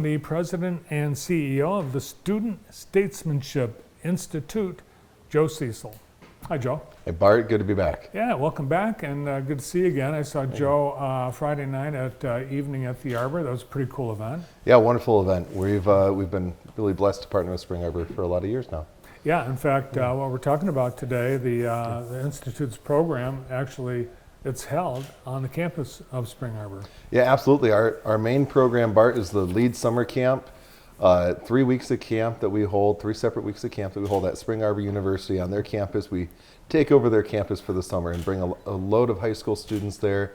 The president and CEO of the Student Statesmanship Institute, Joe Cecil. Hi, Joe. Hey, Bart, good to be back. Yeah, welcome back, and good to see you again. I saw Joe Friday night at evening at the Arbor. That was a pretty cool event. Yeah, wonderful event. We've been really blessed to partner with Spring Arbor for a lot of years now. Yeah, in fact, what we're talking about today, the Institute's program, actually, it's held on the campus of Spring Arbor. Yeah, absolutely. Our main program, Bart, is the Lead Summer Camp. 3 weeks of camp that we hold, 3 separate weeks of camp that we hold at Spring Arbor University on their campus. We take over their campus for the summer and bring a load of high school students there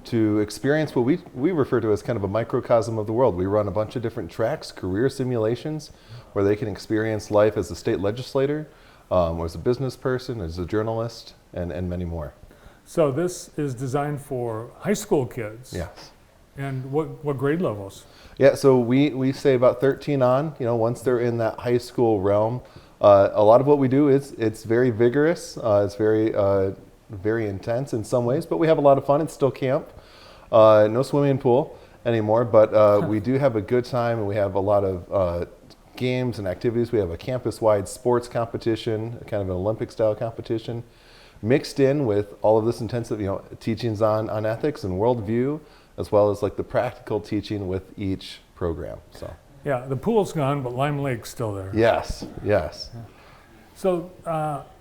to experience what we refer to as kind of a microcosm of the world. We run a bunch of different tracks, career simulations, where they can experience life as a state legislator, or as a business person, as a journalist, and many more. So this is designed for high school kids. Yes. And what grade levels? Yeah, so we say about 13 on, once they're in that high school realm. A lot of what we do it's very vigorous, it's very intense in some ways, but we have a lot of fun. It's still camp. No swimming pool anymore, but we do have a good time, and we have a lot of games and activities. We have a campus-wide sports competition, kind of an Olympic-style competition, mixed in with all of this intensive, teachings on ethics and worldview, as well as like the practical teaching with each program. So yeah, the pool's gone, but Lime Lake's still there. yes. Yeah. So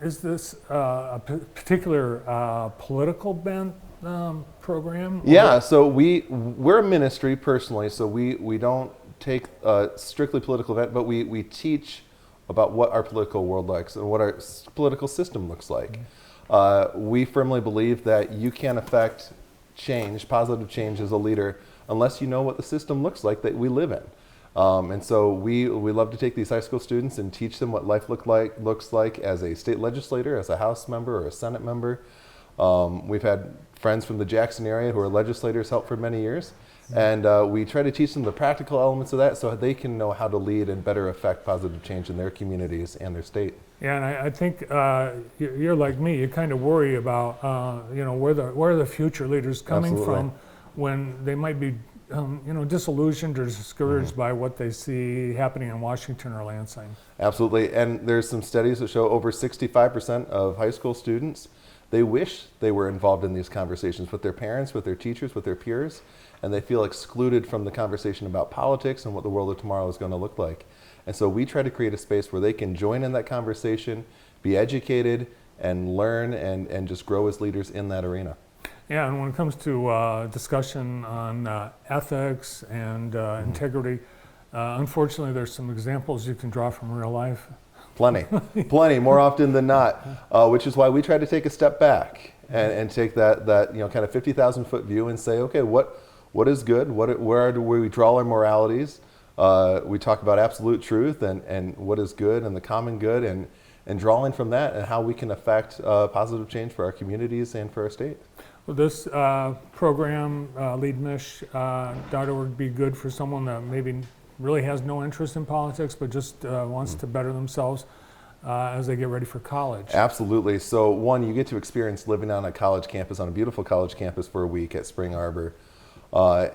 is this a particular political bent program? Yeah, so we're a ministry personally, so we don't take a strictly political event, but we teach about what our political world looks and what our political system looks like. We firmly believe that you can't affect change, positive change as a leader, unless you know what the system looks like that we live in. And so we love to take these high school students and teach them what life looks like as a state legislator, as a House member or a Senate member. We've had friends from the Jackson area who are legislators help for many years. And we try to teach them the practical elements of that so they can know how to lead and better affect positive change in their communities and their state. Yeah, and I think you're like me. You kind of worry about where are the future leaders coming Absolutely. from when they might be disillusioned or discouraged by what they see happening in Washington or Lansing. Absolutely, and there's some studies that show over 65% of high school students, they wish they were involved in these conversations with their parents, with their teachers, with their peers, and they feel excluded from the conversation about politics and what the world of tomorrow is going to look like. And so we try to create a space where they can join in that conversation, be educated, and learn and just grow as leaders in that arena. Yeah, and when it comes to discussion on ethics and integrity, unfortunately there's some examples you can draw from real life. Plenty, more often than not, which is why we try to take a step back and take that kind of 50,000-foot view and say, okay, what is good? Where do we draw our moralities? We talk about absolute truth and what is good and the common good, and drawing from that and how we can affect positive change for our communities and for our state. Well, this program, leadmish.org, would be good for someone that maybe really has no interest in politics, but just wants to better themselves as they get ready for college. Absolutely. So one, you get to experience living on a college campus, on a beautiful college campus for a week at Spring Arbor.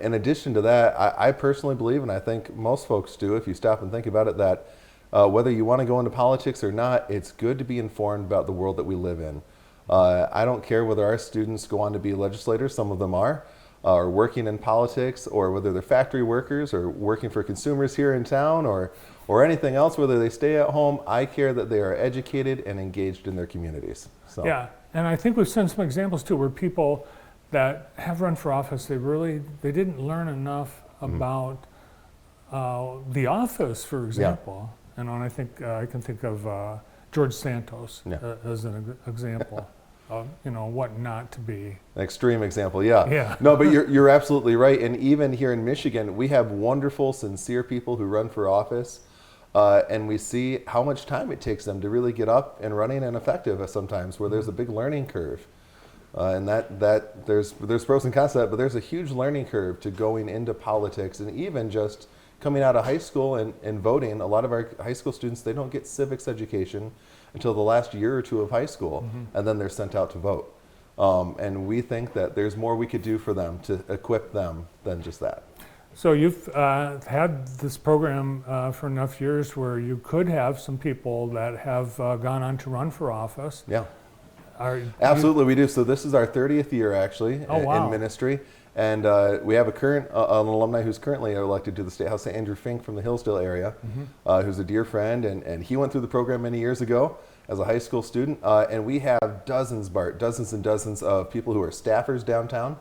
In addition to that, I personally believe, and I think most folks do, if you stop and think about it, that whether you want to go into politics or not, it's good to be informed about the world that we live in. I don't care whether our students go on to be legislators, some of them are, or working in politics, or whether they're factory workers or working for consumers here in town or anything else, whether they stay at home. I care that they are educated and engaged in their communities. So. Yeah, and I think we've seen some examples too where people that have run for office, they didn't learn enough about the office, for example. Yeah. And I think I can think of George Santos as an example of what not to be. An extreme example, yeah. Yeah. No, but you're absolutely right. And even here in Michigan, we have wonderful, sincere people who run for office, and we see how much time it takes them to really get up and running and effective sometimes, where there's a big learning curve. And that there's pros and cons to that, but there's a huge learning curve to going into politics, and even just coming out of high school and voting. A lot of our high school students, they don't get civics education until the last year or two of high school, and then they're sent out to vote. And we think that there's more we could do for them to equip them than just that. So you've had this program for enough years where you could have some people that have gone on to run for office. Yeah. Are Absolutely, we do. So this is our 30th year, actually, Oh, wow. in ministry. And we have an alumni who's currently elected to the State House, Andrew Fink from the Hillsdale area, who's a dear friend. And he went through the program many years ago as a high school student. And we have dozens, Bart, dozens and dozens of people who are staffers downtown,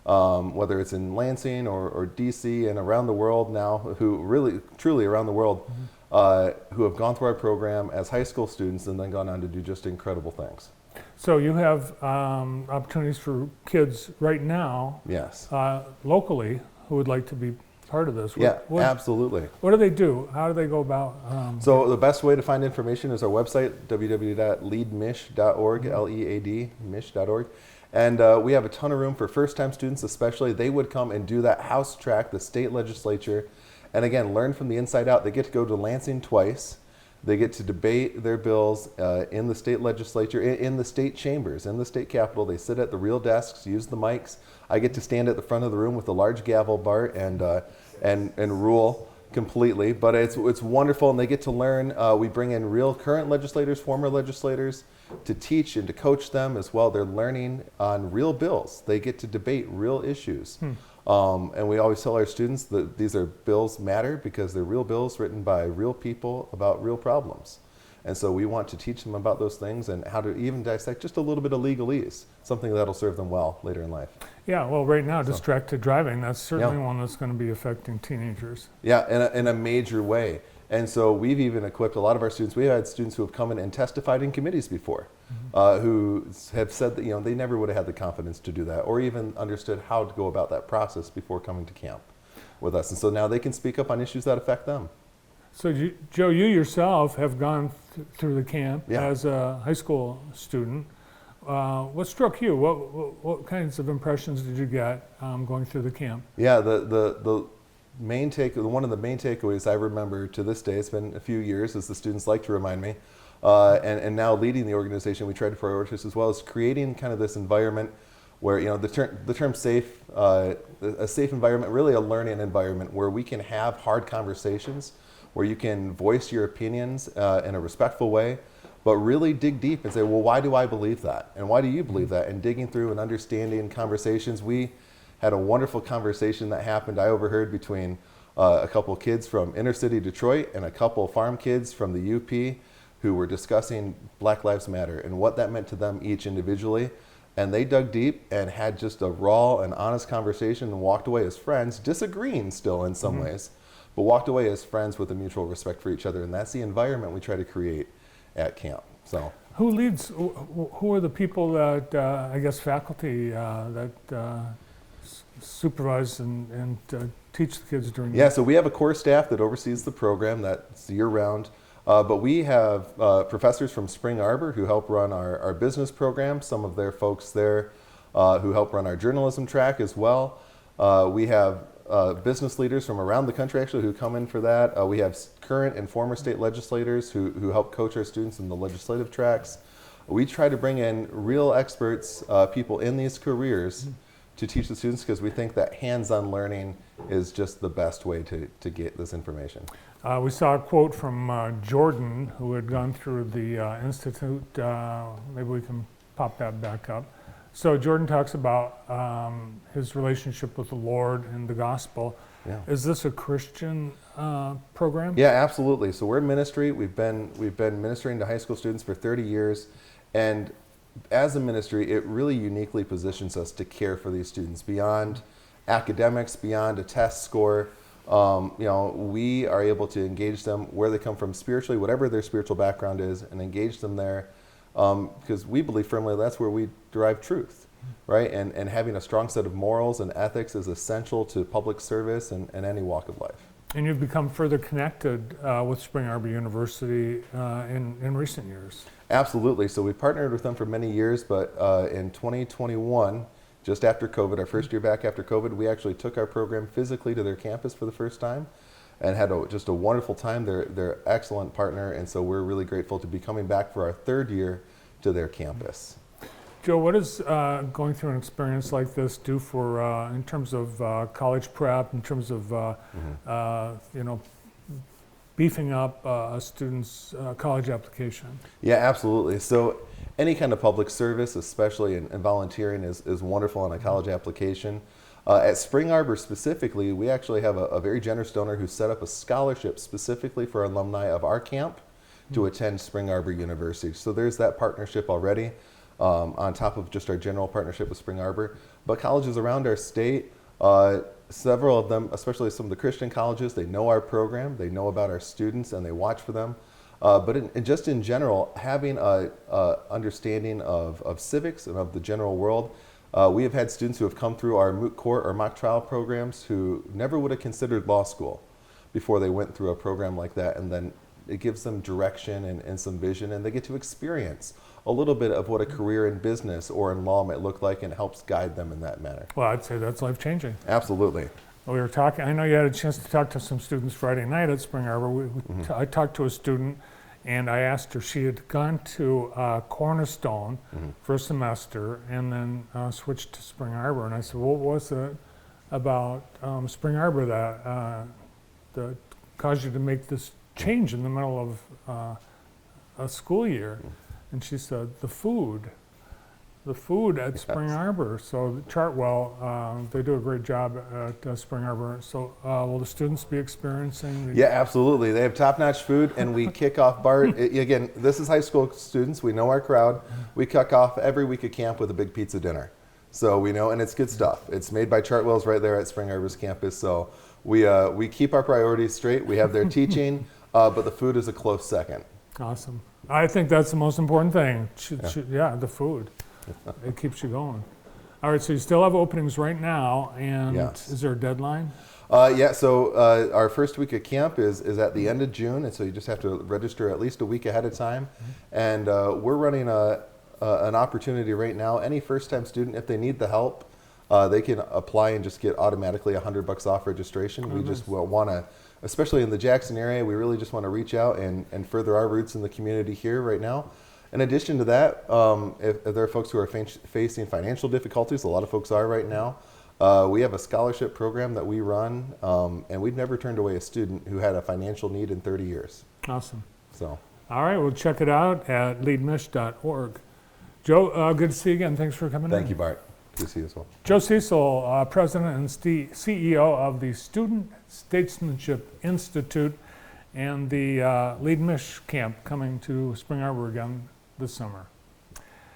whether it's in Lansing or DC and around the world now, who really, truly around the world, who have gone through our program as high school students and then gone on to do just incredible things. So you have opportunities for kids right now, Yes. locally, who would like to be part of this. Absolutely. What do they do? How do they go about? So the best way to find information is our website, www.leadmish.org, L-E-A-D, mish.org. And we have a ton of room for first-time students especially. They would come and do that house track, the state legislature, and again, learn from the inside out. They get to go to Lansing twice. They get to debate their bills in the state legislature, in the state chambers, in the state capitol. They sit at the real desks, use the mics. I get to stand at the front of the room with a large gavel, Bart, and rule completely. But it's wonderful, and they get to learn. We bring in real current legislators, former legislators, to teach and to coach them as well. They're learning on real bills. They get to debate real issues. And we always tell our students that these are bills matter because they're real bills written by real people about real problems. And so we want to teach them about those things and how to even dissect just a little bit of legalese, something that'll serve them well later in life. Yeah, well, right now, distracted driving, that's certainly one that's going to be affecting teenagers. Yeah, in a major way. And so we've even equipped a lot of our students. We've had students who have come in and testified in committees before, who have said that they never would have had the confidence to do that or even understood how to go about that process before coming to camp with us. And so now they can speak up on issues that affect them. So, Joe, you yourself have gone through the camp Yeah. as a high school student. What struck you? What kinds of impressions did you get going through the camp? Yeah, the main one of the main takeaways I remember to this day, it's been a few years, as the students like to remind me, and now leading the organization, we try to prioritize as well, is creating kind of this environment where, the term safe, a safe environment, really a learning environment where we can have hard conversations, where you can voice your opinions in a respectful way, but really dig deep and say, well, why do I believe that? And why do you believe that? And digging through and understanding conversations. We had a wonderful conversation that happened, I overheard, between a couple kids from inner city Detroit and a couple farm kids from the UP who were discussing Black Lives Matter and what that meant to them each individually. And they dug deep and had just a raw and honest conversation and walked away as friends, disagreeing still in some ways, but walked away as friends with a mutual respect for each other. And that's the environment we try to create at camp. So Who leads? Who are the people that I guess faculty that supervise and teach the kids during? Yeah, so we have a core staff that oversees the program that's year-round. But we have professors from Spring Arbor who help run our business program. Some of their folks there who help run our journalism track as well. We have business leaders from around the country actually who come in for that. We have current and former state legislators who help coach our students in the legislative tracks. We try to bring in real experts, people in these careers, to teach the students because we think that hands-on learning is just the best way to get this information. We saw a quote from Jordan, who had gone through the Institute. Maybe we can pop that back up. So Jordan talks about his relationship with the Lord and the gospel. Yeah. Is this a Christian program? Yeah, absolutely. So we're in ministry. We've been ministering to high school students for 30 years, and as a ministry, it really uniquely positions us to care for these students beyond academics, beyond a test score. We are able to engage them where they come from spiritually, whatever their spiritual background is, and engage them there because we believe firmly that's where we derive truth, right? And having a strong set of morals and ethics is essential to public service and any walk of life. And you've become further connected with Spring Arbor University in recent years. Absolutely. So we partnered with them for many years, but in 2021, just after COVID, our first year back after COVID, we actually took our program physically to their campus for the first time and had just a wonderful time. They're an excellent partner, and so we're really grateful to be coming back for our third year to their campus. Joe, what does going through an experience like this do for, in terms of college prep, in terms of, you know, beefing up a student's college application? Yeah, absolutely. So any kind of public service, especially in volunteering, is wonderful on a college application. At Spring Arbor specifically, we actually have a very generous donor who set up a scholarship specifically for alumni of our camp to attend Spring Arbor University. So there's that partnership already, on top of just our general partnership with Spring Arbor. But colleges around our state, several of them, especially some of the Christian colleges, they know our program, they know about our students, and they watch for them. But just in general, having a understanding of civics and of the general world, we have had students who have come through our moot court or mock trial programs who never would have considered law school before they went through a program like that, and then it gives them direction and some vision, and they get to experience a little bit of what a career in business or in law might look like, and helps guide them in that manner. Well, I'd say that's life-changing. Absolutely. We were talking, I know you had a chance to talk to some students Friday night at Spring Arbor. I talked to a student, and I asked her, she had gone to Cornerstone for a semester and then switched to Spring Arbor. And I said, what was it about Spring Arbor that caused you to make this change in the middle of a school year? And she said, the food at Spring Arbor. So Chartwell, they do a great job at Spring Arbor. So will the students be experiencing? Yeah, absolutely. They have top-notch food, and we kick off, Bart, again, this is high school students. We know our crowd. We kick off every week at camp with a big pizza dinner. So we know, and it's good stuff. It's made by Chartwell's right there at Spring Arbor's campus. So we keep our priorities straight. We have their teaching, but the food is a close second. Awesome. I think that's the most important thing. Yeah, the food. It keeps you going. All right, so you still have openings right now, and Yes. is there a deadline? Yeah, so our first week of camp is at the end of June, and so you just have to register at least a week ahead of time. And we're running an opportunity right now. Any first-time student, if they need the help, they can apply and just get automatically $100 off registration. We just want to, especially in the Jackson area, we really just want to reach out and further our roots in the community here right now. In addition to that, if there are folks who are facing financial difficulties, a lot of folks are right now, we have a scholarship program that we run, and we've never turned away a student who had a financial need in 30 years. Awesome. So. All right, well, check it out at leadmish.org. Joe, good to see you again. Thanks for coming in. Thank you, Bart. Good to see you as well. Joe Cecil, President and CEO of the Student Statesmanship Institute and the Lead Mish Camp coming to Spring Arbor again this summer.